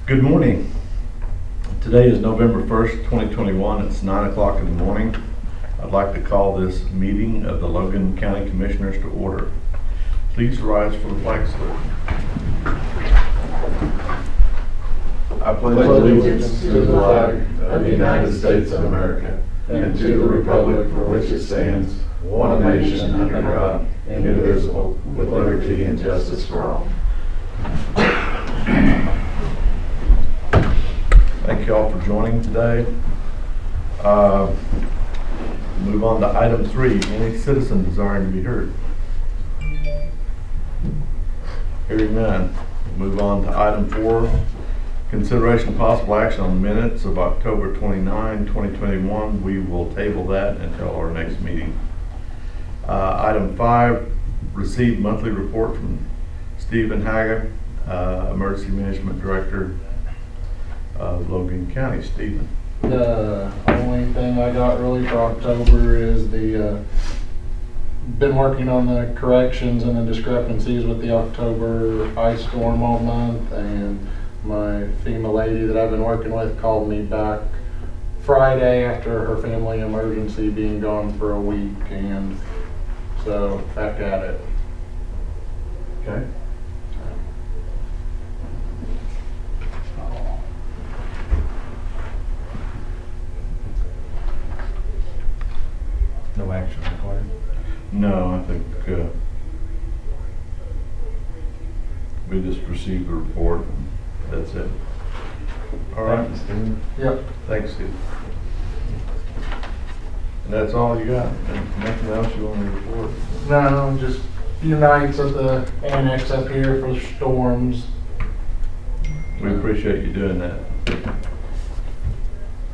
Good morning. Today is November 1st, 2021. It's 9 o'clock in the morning. I'd like to call this meeting of the Logan County Commissioners to order. Please rise for the flag salute. I pledge allegiance to the flag of the United States of America and to the republic for which it stands, one nation under God, indivisible, with liberty and justice for all. Thank you all for joining today. Move on to item 3. Any citizen desiring to be heard? Hearing none. Move on to item 4. Consideration of possible action on the minutes of October 29, 2021. We will table that until our next meeting. Item 5. Receive monthly report from Stephen Haggard, Emergency Management Director of Logan County. Stephen. The only thing I got really for October is been working on the corrections and the discrepancies with the October ice storm all month, and my FEMA lady that I've been working with called me back Friday after her family emergency being gone for a week, and so back at it. Okay. No action required? No, I think we just received the report and that's it. All right. Thank you, Steve. Yep. Thanks, Steve. And that's all you got? And nothing else you want to report? No, just a few nights at the annex up here for the storms. We appreciate you doing that.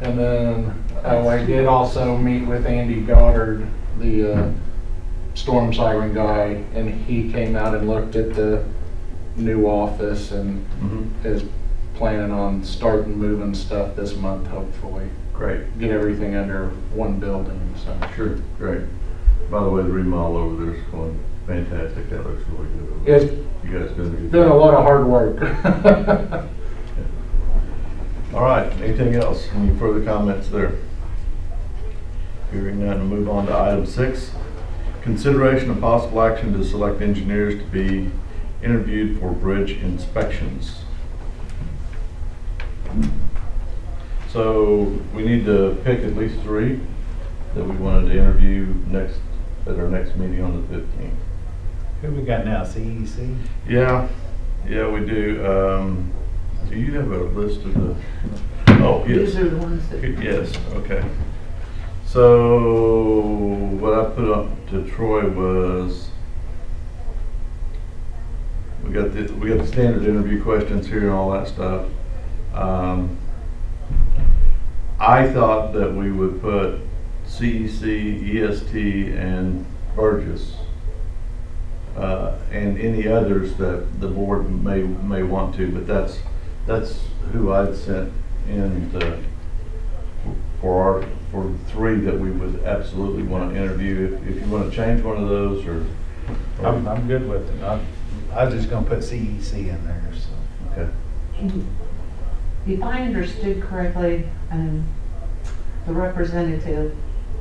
And then I did also meet with Andy Goddard, the storm siren guy, and he came out and looked at the new office and is planning on starting moving stuff this month, hopefully. Great. Get everything under one building, so. Sure, great. By the way, the remodel over there is going fantastic. That looks really good. It's You guys doing a good been a job. lot of hard work. All right, anything else? Any further comments there? Hearing none, we'll move on to item 6. Consideration of possible action to select engineers to be interviewed for bridge inspections. So we need to pick at least 3 that we wanted to interview at our next meeting on the 15th. Who we got now, CEC? Yeah, we do. Do you have a list of the? Oh, yes. These are the ones that. Yes, okay. So what I put up to Troy was we got the standard interview questions here and all that stuff. I thought that we would put CEC, EST, and Burgess, and any others that the board may want to, but that's who I'd sent in for 3 that we would absolutely want to interview. If you want to change one of those, or I'm good with it. I was just gonna put CEC in there, so. okay. If I understood correctly, the representative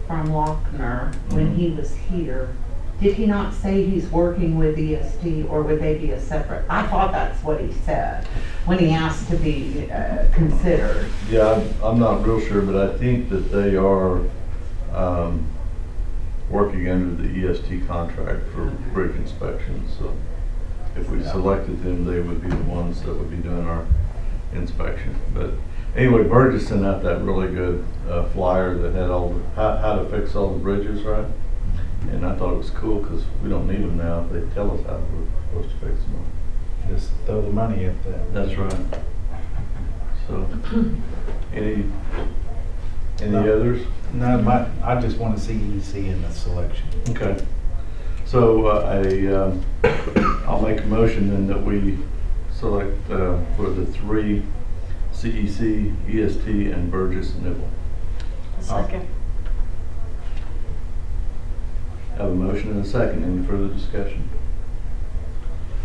from Lochner, when he was here, did he not say he's working with EST, or would they be a separate? I thought that's what he said when he asked to be considered. Yeah, I'm not real sure, but I think that they are working under the EST contract for bridge inspections. So if we selected them, they would be the ones that would be doing our inspection. But anyway, Burgess sent out that really good flyer that had all the, how to fix all the bridges, right? And I thought it was cool because we don't need them now if they tell us how we're supposed to fix them. Just throw the money at that. That's right. So, any others? No, I just want to see CEC in the selection. Okay. So I'll make a motion then that we select for the 3 CEC, EST, and Burgess and Nibble. Second. Have a motion and a second. Any further discussion?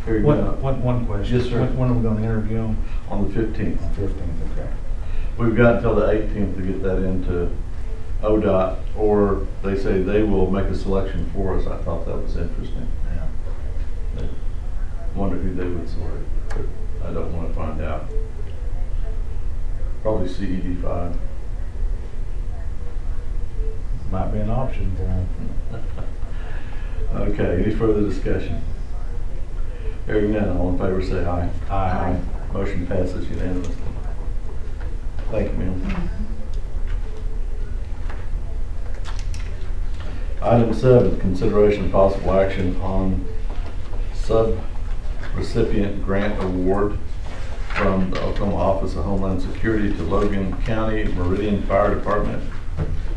Here you go. One question. Yes, sir. When are we going to interview them? On the 15th. 15th, okay. We've got until the 18th to get that into ODOT, or they say they will make a selection for us. I thought that was interesting. Yeah. I wonder who they would select, but I don't want to find out. Probably CED 5. Might be an option for them. Okay, any further discussion? Hearing none, all in favor say aye. Aye. Motion passes unanimously. Thank you, ma'am. Item 7, consideration of possible action on sub-recipient grant award from the Oklahoma Office of Homeland Security to Logan County Meridian Fire Department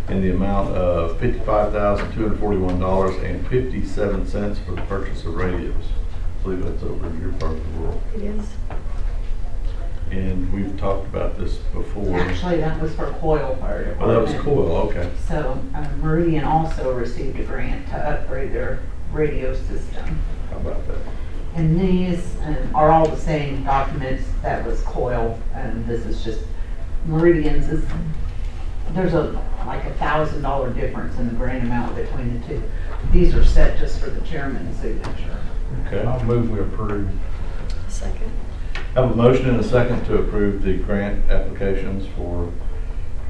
in the amount of $55,241.57 for the purchase of radios. I believe that's over in your part of the world. It is. And we've talked about this before. Actually, that was for Coyle Fire Department. Oh, that was cool, okay. So Meridian also received a grant to upgrade their radio system. How about that? And these are all the same documents that was Coyle, and this is just Meridian's. There's like $1,000 difference in the grant amount between the two. These are set just for the chairman's signature. Okay. I'll move we approve. Second. Have a motion and a second to approve the grant applications for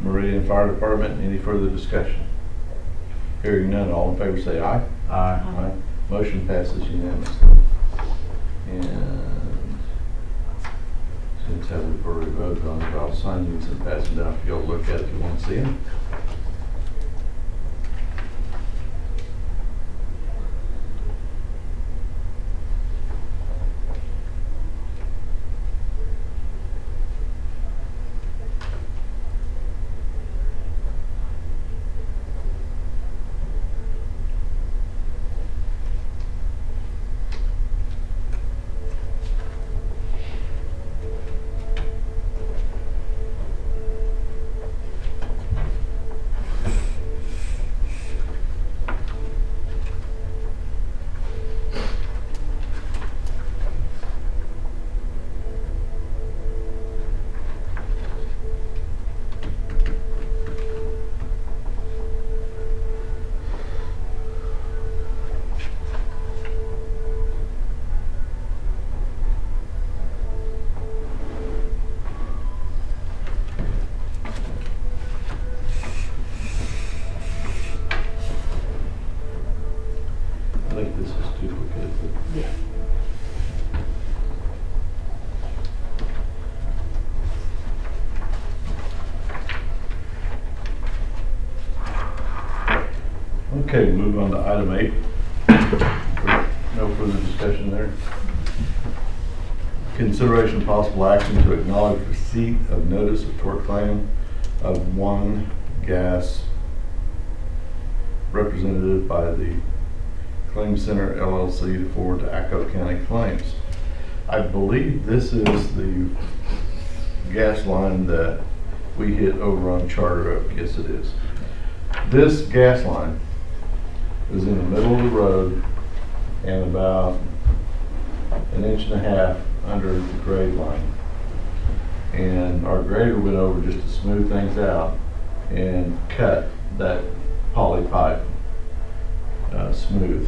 Meridian Fire Department. Any further discussion? Hearing none, all in favor say aye. Aye. Aye. Motion passes unanimously. And since we've already voted on it, I'll sign these and pass them down if you'll look at it if you want to see them. I think this is duplicate. Yeah. Okay, move on to item 8. No further discussion there. Consideration of possible action to acknowledge receipt of notice of tort claim of one gas representative by the Claim Center LLC to forward to Acco County Claims. I believe this is the gas line that we hit over on Charter Oak. Yes, it is. This gas line is in the middle of the road and about 1.5 inches under the grade line. And our grader went over just to smooth things out and cut that poly pipe smooth.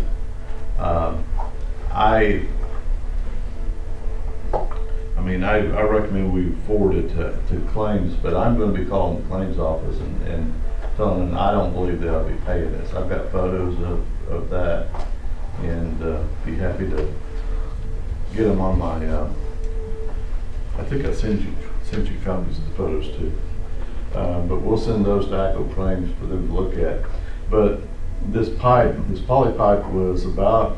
I recommend we forward it to claims, but I'm going to be calling the claims office and telling them I don't believe they'll be paying this. I've got photos of that, and be happy to get them on my. I think I sent you copies of the photos too, but we'll send those to ACO Claims for them to look at. But this poly pipe was about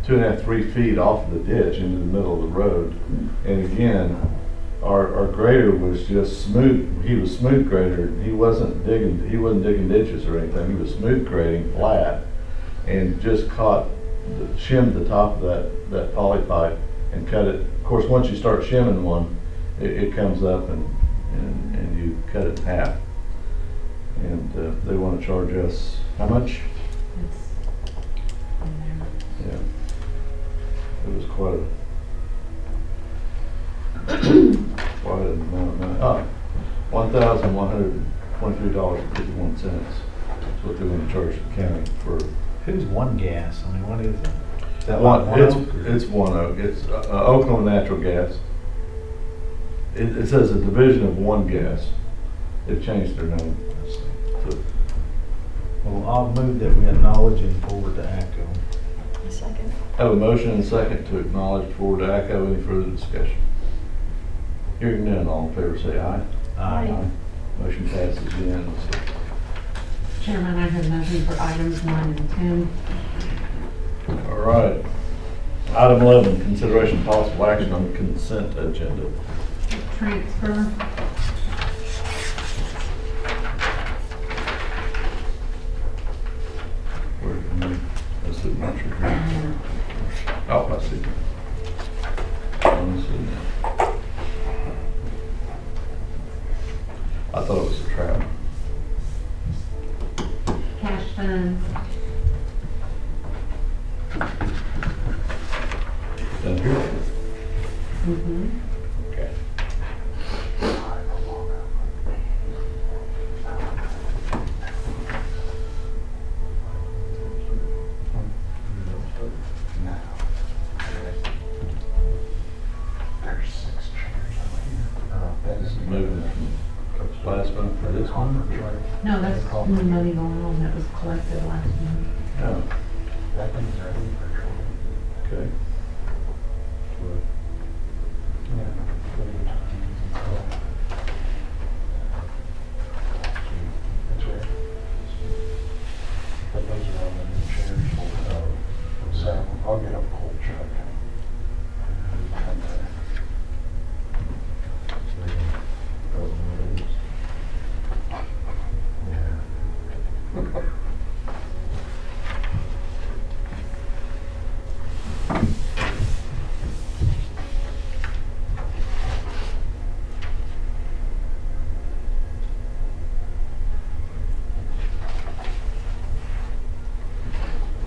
2.5, 3 feet off the ditch into the middle of the road. And again, our grader was just smooth. He was smooth grader. He wasn't digging ditches or anything. He was smooth grading flat, and just shimmed the top of that poly pipe and cut it. Of course, once you start shimming one, it comes up and you cut it in half. And they want to charge us how much? It's in there. Yeah. It was quite $1,123.51. That's what they're gonna charge the county for. Who's One Gas? I mean, what is it? Is that One, like it's, Oak or- it's One Oak, it's Oklahoma Natural Gas. It says a division of One Gas. They've changed their name. So, Well, I'll move that we acknowledge and forward to ACO. A second. have a motion and a second to acknowledge forward to ACO. Any further discussion? Hearing none, all in favor say aye. Aye. Motion passes unanimously. Chairman, I have nothing for items 9 and 10. All right. Item 11, consideration of possible action on the consent agenda. Transfer. Where can we, let's see, not sure. Oh, I see. Let's see now. I thought it was a trap. Cash funds. Down here? Mm-hmm. Okay. This is moving from last month to this one? No, that's the money going on that was collected last month. Oh, okay. So I'll get a cold truck.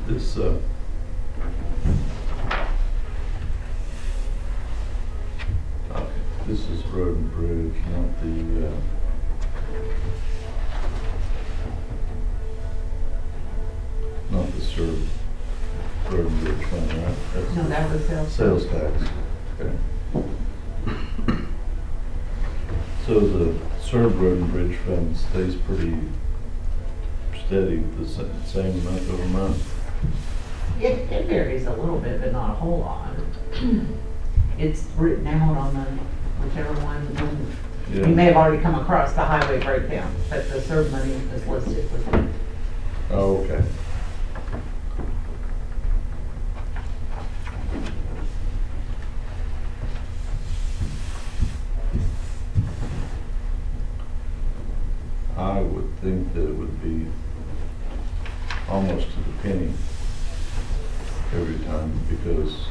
This, okay, this is road and bridge, not the, not the serve road and bridge fund, right? That's No, that was sales. sales tax. Okay. So the serve road and bridge fund stays pretty steady, the same month over month? It varies a little bit, but not a whole lot. It's written out on the, whichever one, Yeah. you may have already come across the highway breakdown, but the serve money is listed with it. Oh, okay. I would think that it would be almost to the penny every time, because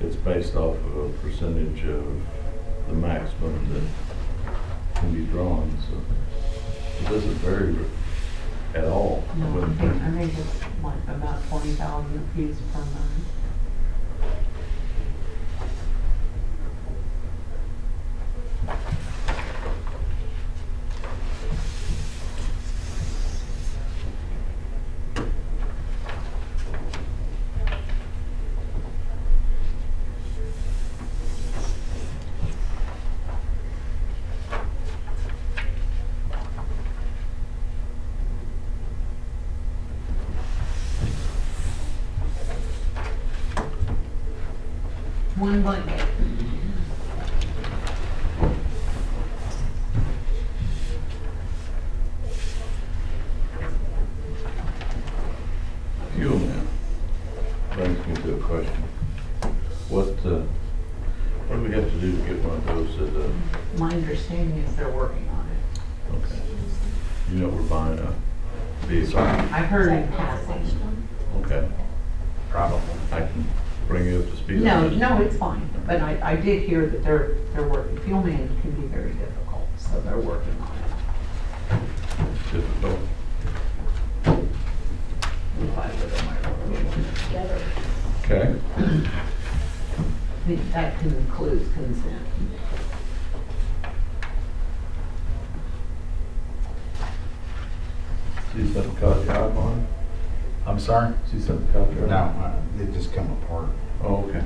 it's based off of a percentage of the maximum that can be drawn, so it doesn't vary at all. I No, wouldn't I think it's like about 20,000 apiece per month. One blanket. Fuel now brings me to a question. What do we have to do to get one of those that, My understanding is they're working on it. okay, you know we're buying a vehicle? I've heard in passing. Okay, Probably. I can bring you up to speed No, on this. no, it's fine, but I did hear that they're working. Fuel man can be very difficult, so they're working on it. Difficult. If I look at my report. Together. Okay. That includes consent. She sent a copy out on I'm sorry? it? She sent a copy out? No, it just come apart. Oh, okay.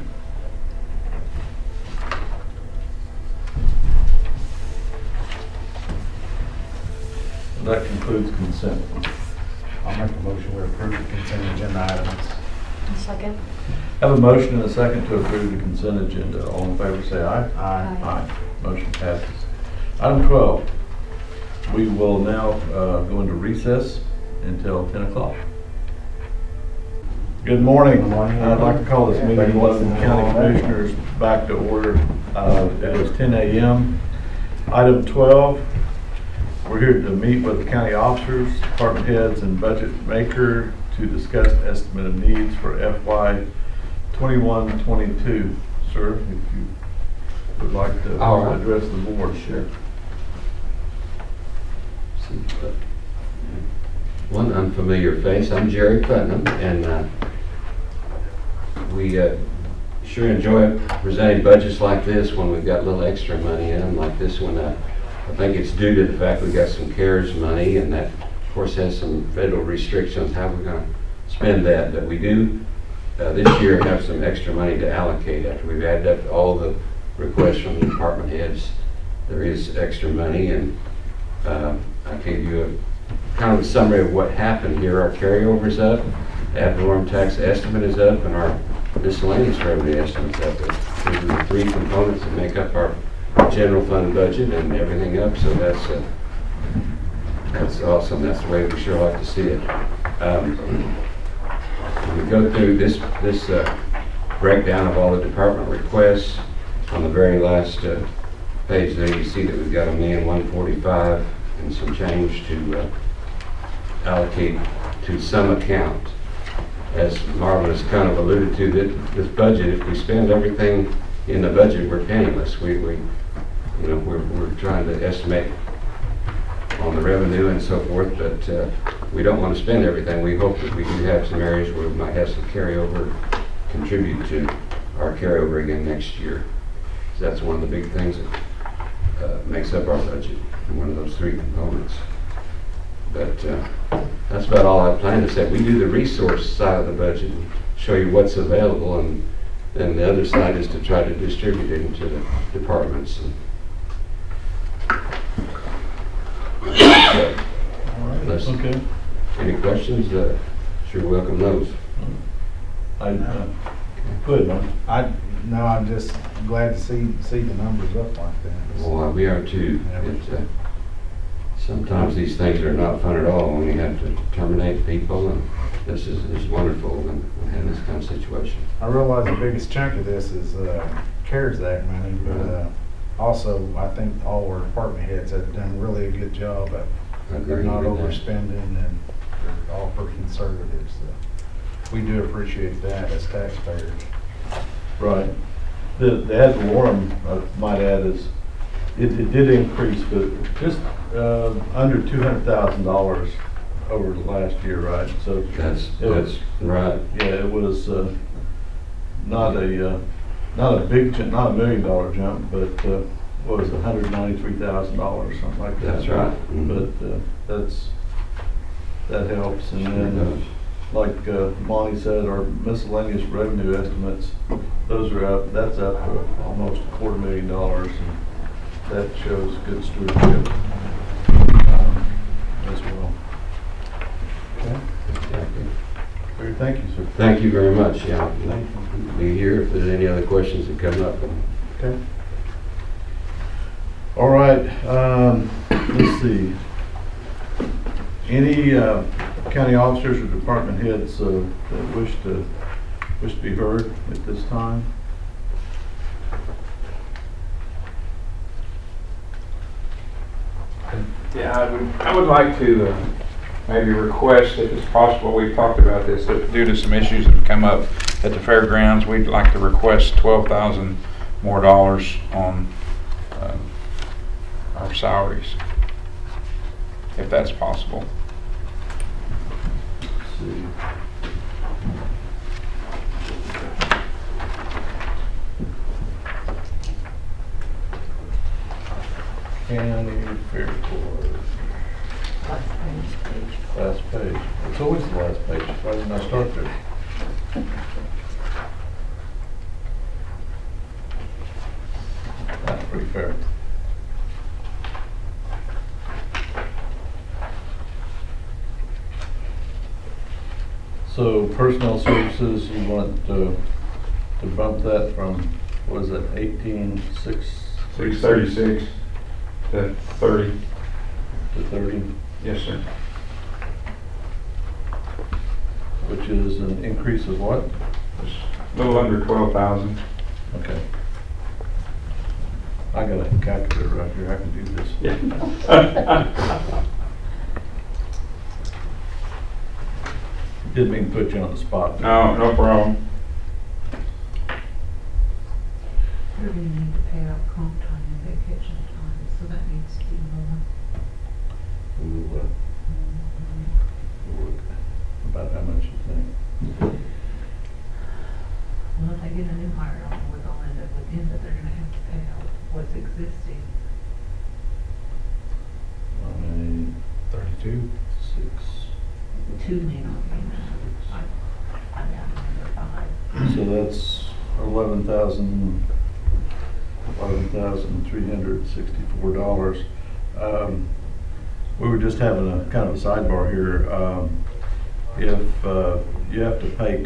That concludes consent. I'll make a motion we approve the consent agenda items. A second. Have a motion and a second to approve the consent agenda. All in favor say aye. Aye. Aye. Motion passes. Item 12, we will now go into recess until 10 o'clock. Good morning. Good morning. I'd like to call this meeting of Logan County Commissioners back to order. It is 10 a.m. Item 12, we're here to meet with the county officers, department heads, and budget maker to discuss estimate of needs for FY 21-22. Sir, if you would like to All right. address the board. Sure. One unfamiliar face. I'm Jerry Putnam, and we sure enjoy presenting budgets like this when we've got a little extra money in them, like this one. I think it's due to the fact we got some CARES money, and that, of course, has some federal restrictions how we're going to spend that. But we do this year have some extra money to allocate. After we've added up all the requests from the department heads, there is extra money, and I gave you a kind of a summary of what happened here. Our carryover is up, ad valorem tax estimate is up, and our miscellaneous revenue estimate is up. Those are the three components that make up our general fund budget, and everything up. So that's awesome. That's the way we sure like to see it. When we go through this breakdown of all the department requests, on the very last page there, you see that we've got $1,145,000 and some change to allocate to some account. As Marvin has kind of alluded to, that this budget, if we spend everything in the budget, we're penniless. We're trying to estimate on the revenue and so forth, but we don't want to spend everything. We hope that we do have some areas where we might have some carryover, contribute to our carryover again next year. So that's one of the big things that makes up our budget, one of those three components. But that's about all I plan to say. We do the resource side of the budget, and show you what's available, and then the other side is to try to distribute it into the departments. Unless Okay. any questions, sure welcome those. Good, man. I'm just glad to see the numbers up like that. Well, we are too. Sometimes these things are not fun at all when you have to terminate people, and this is wonderful when we have this kind of situation. I realize the biggest chunk of this is CARES Act money, but also I think all our department heads have done really a good job at I agree not with that. overspending, and they're all pretty conservative. So we do appreciate that as taxpayers. Right. The ad valorem, I might add, is it did increase, but just under $200,000 over the last year, right? So That's right. yeah, it was not a big jump, not $1 million jump, but what was it, $193,000, something like that. That's right. Mhm. But that helps, and Sure then does. like Monty said, our miscellaneous revenue estimates, those are up. That's up almost $250,000, and that shows good stewardship as well. Okay. Very, thank you, sir. Thank you very much. Yeah, Thank you. be here if there's any other questions that come up. Okay. All right, let's see. Any county officers or department heads that wish to be heard at this time? Yeah, I would like to maybe request, if it's possible, we've talked about this, that due to some issues that have come up at the fairgrounds, we'd like to request $12,000 more on our salaries, if that's possible. Let's see. County Fair Board. Last page? It's always the last page. Why didn't I start there? That's pretty fair. So personnel services, you want to bump that from, what is it, 636 to 30. to 30, Yes, sir. which is an increase of what? It's a little under 12,000. Okay. I got a calculator right here, I can do this. Yeah. Didn't mean to put you on the spot. No, no problem. We really need to pay out comp time and vacation time, so that needs to be more. We'll look about how much you think. Well, if they get a new hire, I don't know what they'll end up with him, but they're gonna have to pay out what's existing. 32. 6. Two may not be enough. I'm down to number 5. So that's $11,364. We were just having a kind of a sidebar here. If you have to pay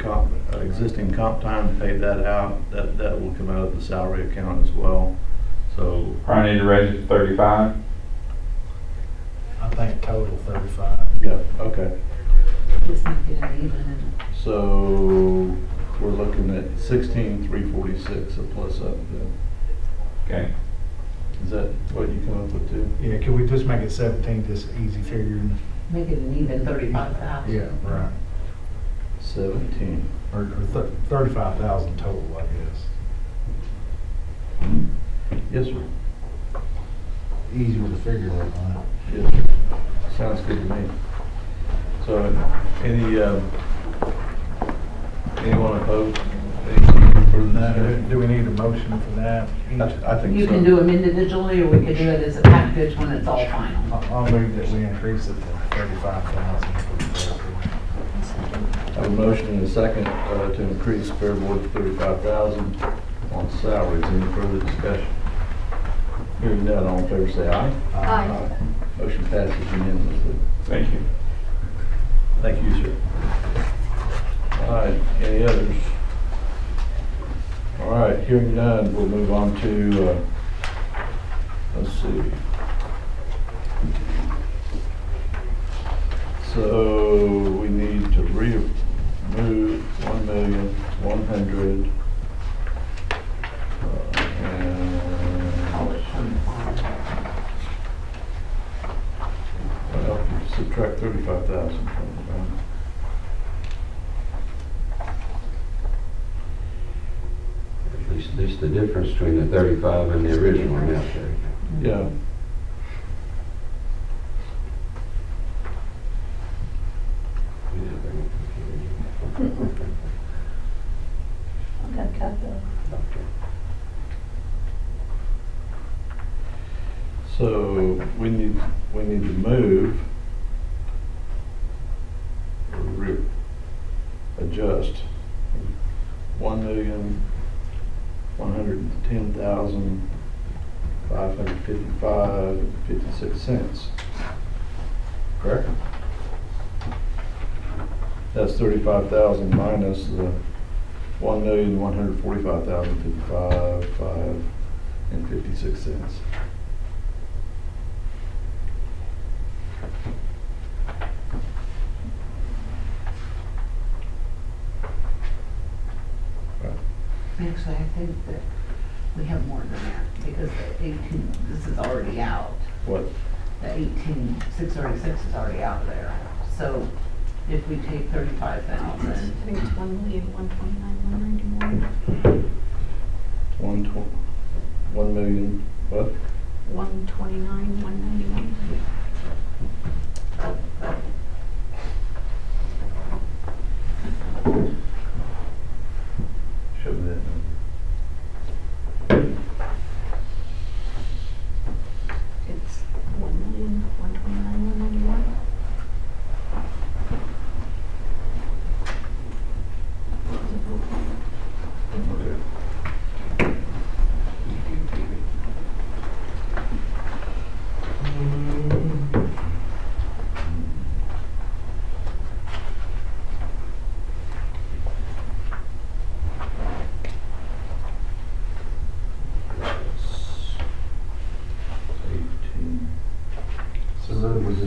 existing comp time, pay that out, that will come out of the salary account as well. So, Probably need to raise it to 35. I think total 35. yeah, okay. Just make it an even and So we're looking at 16,346, a plus up then. Okay. Is that what you come up with too? Yeah, can we just make it 17, just easy figuring? make it an even 35,000. Yeah, right. 17. Or 35,000 total, I guess. Yes, sir. Easier to figure that on. Yes, sir. Sounds good to me. So, anyone opposed? Anything further than that? Do we need a motion for that? I think so. You can do them individually, or we could do it as a package when it's all final. I'll move that we increase it to 35,000. I have a motion and a second to increase Fair Board to 35,000 on salaries. Any further discussion? Hearing none, all in favor say aye. Aye. Motion passes unanimously. Thank you. Thank you, sir. All right, any others? All right, hearing none, we'll move on to, let's see. So we need to remove 1,100,000. Well, subtract 35,000 from it. At least the difference between the 35 and the original amount there. Yeah. Okay, cut the. So we need to move, or adjust 1,110,555.56. Correct? That's 35,000 minus the 1,145,055.56. Actually, I think that we have more than that, because the 18, this is already out. What? The 18,636 is already out there. So if we take 35,000, I think it's 1,129,191. 1 million, what? 129,191. Show me that number. It's 1,129,191.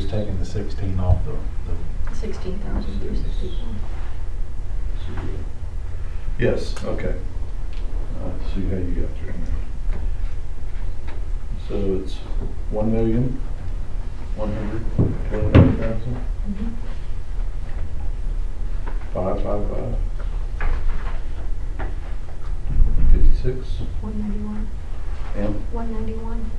just taking the 16 off the 16,261. Yes, okay. Let's see how you got through there. So it's 1,129,000. 555. 56. 191. And 191.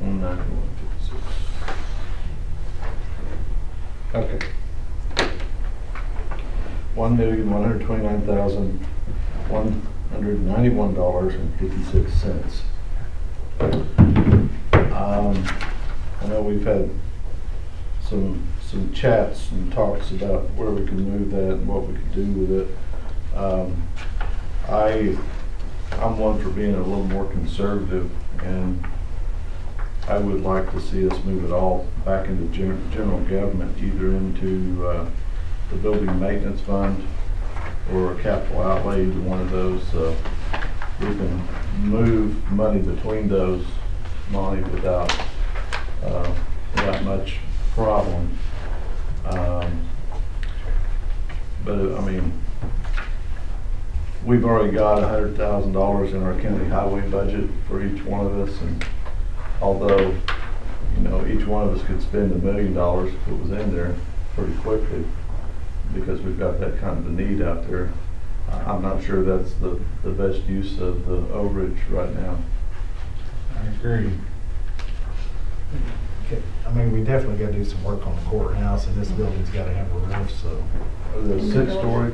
191.56. Okay. $1,129,191.56. I know we've had some chats and talks about where we can move that and what we could do with it. I'm one for being a little more conservative, and I would like to see us move it all back into general government, either into the building maintenance fund or a capital outlay, either one of those. We can move money between those, Monty, without much problem. But I mean, we've already got $100,000 in our county highway budget for each one of us, and although, you know, each one of us could spend $1 million if it was in there pretty quickly, because we've got that kind of a need out there, I'm not sure that's the best use of the overage right now. I agree. Okay, I mean, we definitely gotta do some work on the courthouse, and this building's gotta have a roof, so. The 6-story?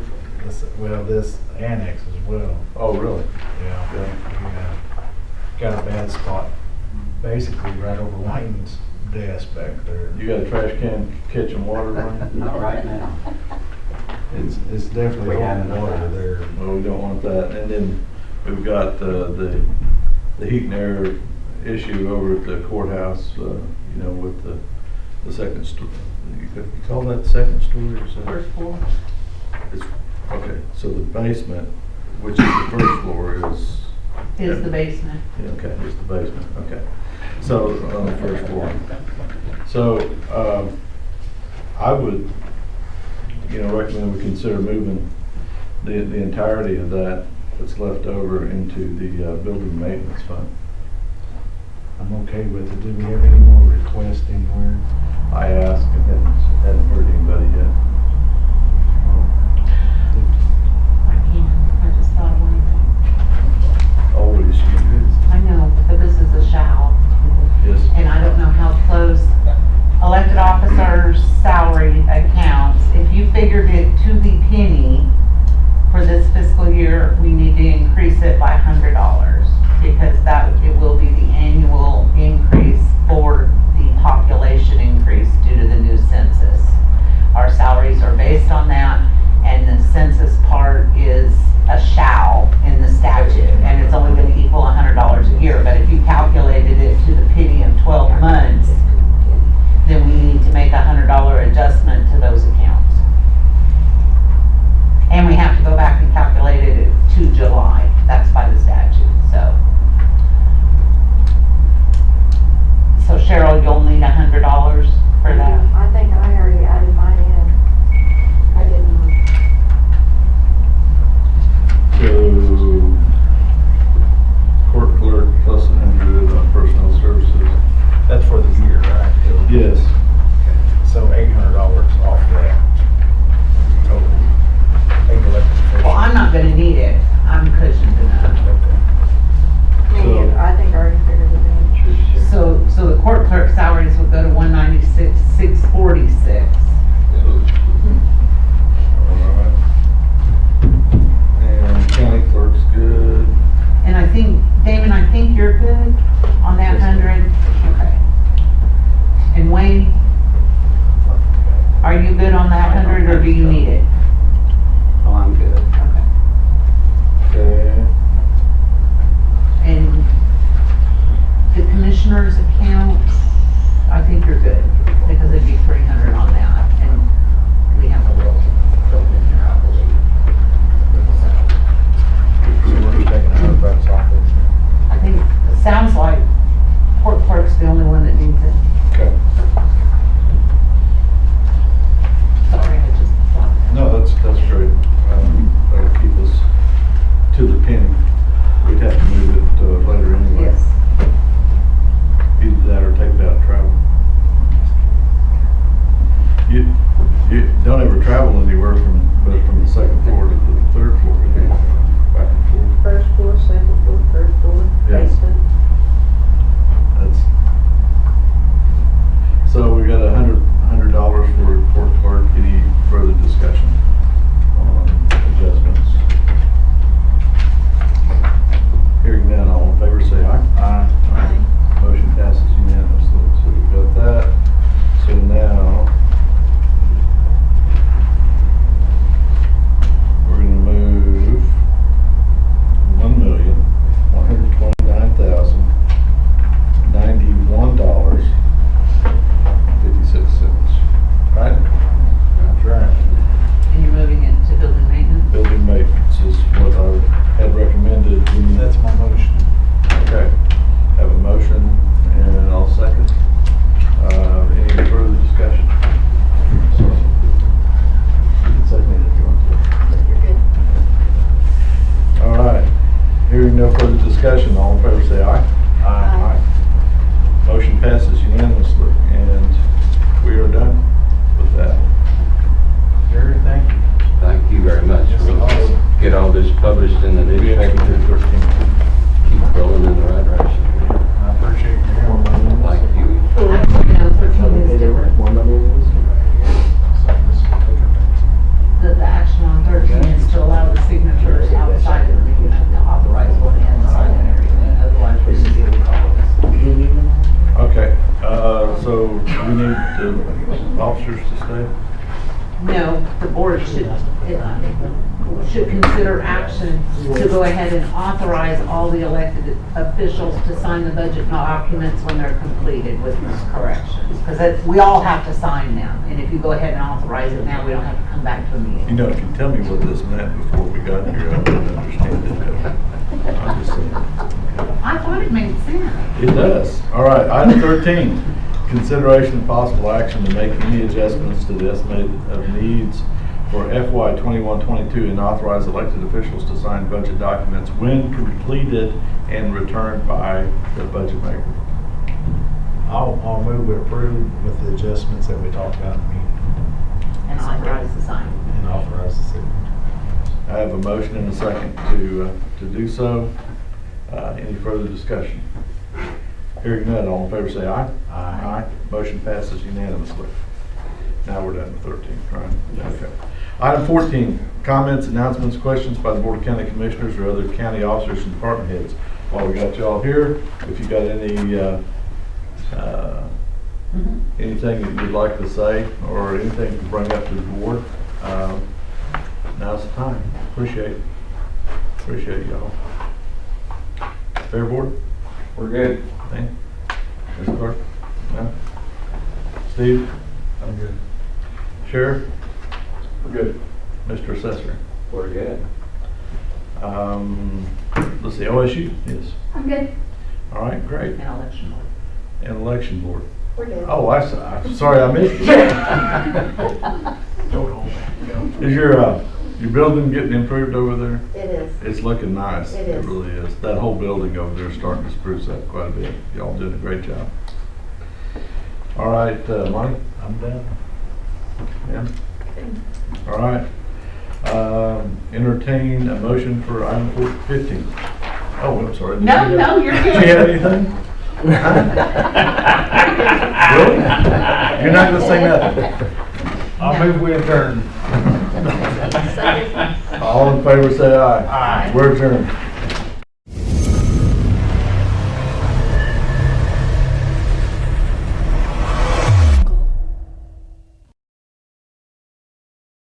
Well, this annex as well. Oh, really? Yeah. Yeah. Got a bad spot, basically right over Wayne's desk back there. You got a trash can catching water running? Not right now. It's definitely We have holding water enough. there. Well, we don't want that. And then we've got the heat and air issue over at the courthouse, you know, with the second story. You call that the second story or something? First floor. It's, okay, so the basement, which is the first floor, is... Is the basement. Yeah, okay, it's the basement, okay. So, on the first floor. So, I would, you know, recommend we consider moving the entirety of that that's left over into the building maintenance fund. I'm okay with it. Do we have any more requests anywhere? I asked and hadn't heard anybody yet. I just thought of one thing. Always you I know, but this is a shall. do. Yes. And I don't know how close elected officers' salary accounts, if you figured it to the penny for this fiscal year, we need to increase it by $100, because it will be the annual increase for the population increase due to the new census. Our salaries are based on that, and the census part is a shall in the statute, and it's only going to equal $100 a year. But if you calculated it to the penny of 12 months, then we need to make a $100 adjustment to those accounts. And we have to go back and calculate it to July. That's by the statute, so. So Cheryl, you'll need $100 for that? I think I already added mine in. I didn't. So, court clerk plus 100 on personnel services. That's for the year, right? Yes. So $800 off that total. Well, I'm not gonna need it. I'm cushioned enough. Me, I think I already figured it in. So the court clerk salaries would go to $196,646. Alright. And county clerk's good. And I think, Damon, I think you're good on that 100? Okay. And Wayne, are you good on that 100, or do you need it? Oh, I'm good. Okay. Okay. And the commissioner's account, I think you're good, because it'd be 300 on that, and we have a little built in here, I believe. So we're just taking $100 off this. I think clerk's the only one that needs it. Okay. Sorry, I just thought. No, that's great. That'll keep us to the penny. We'd have to move it later anyway. Yes. Either that or take it out of travel. You don't ever travel anywhere from the second floor to the third floor. You know, back and forth. First floor, second floor, third floor, Yeah. basement. That's, so we got $100 for court clerk. Any further discussion on adjustments? Hearing none, all in favor say aye. Aye. Motion passes unanimously. So we've got that. So now we're gonna move $1,129,091.56. Right? That's right. And you're moving it to building maintenance? Building maintenance is what I had recommended. We need- That's my motion. Okay. Have a motion and I'll second. Any further discussion? Sorry. You can second it if you want to. You're good. All right. Hearing no further discussion, all in favor say aye. Aye. Motion passes unanimously, and we are done with that. Jerry, thank you. Thank you very much. Yes, We'll awesome. get all this published in the We have to newspaper. do 13. Keep rolling in the right direction. I appreciate your help. Thank you. I don't know, 13 is different. The action on 13 is to allow the signatures outside of the meeting to authorize going in and signing everything, otherwise we should be able to call it. Okay, so we need the officers to stay? No, the board should consider action to go ahead and authorize all the elected officials to sign the budget documents when they're completed with corrections. Because we all have to sign them, and if you go ahead and authorize it now, we don't have to come back to a You meeting. know, if you tell me what this meant before we got here, I wouldn't understand it. I'm just saying. I thought it made sense. It does. All right, item 13, consideration and possible action to make any adjustments to the estimate of needs for FY 21-22 and authorize elected officials to sign budget documents when completed and returned by the budget maker. I'll move to approve with the adjustments that we talked about in the meeting And authorize the sign. and authorize the city. I have a motion and a second to do so. Any further discussion? Hearing none, all in favor say aye. Aye. Motion passes unanimously. Now we're done with 13, right? Okay. Item 14, comments, announcements, questions by the Board of County Commissioners or other county officers and department heads. While we got you all here, if you got any anything that you'd like to say or anything to bring up to the board, now's the time. Appreciate y'all. Fair board? We're good. Thank Mr. Clerk? No? Steve? I'm good. Sheriff? We're good. Mr. Assessor? We're good. Let's see, OSU? Yes. I'm good. All right, great. And election board. And election board? We're good. Oh, I'm sorry I missed it. Is your building getting improved over there? It is. It's looking nice. It is. It really is. That whole building over there is starting to spruce up quite a bit. Y'all doing a great job. All right, Monty? I'm done. Yeah? All right. Entertain a motion for item 15. Oh, I'm sorry. No, you're Do good. you have anything? Really? You're not gonna say nothing? I'll move we adjourn. All in favor say aye. Aye. We're adjourned.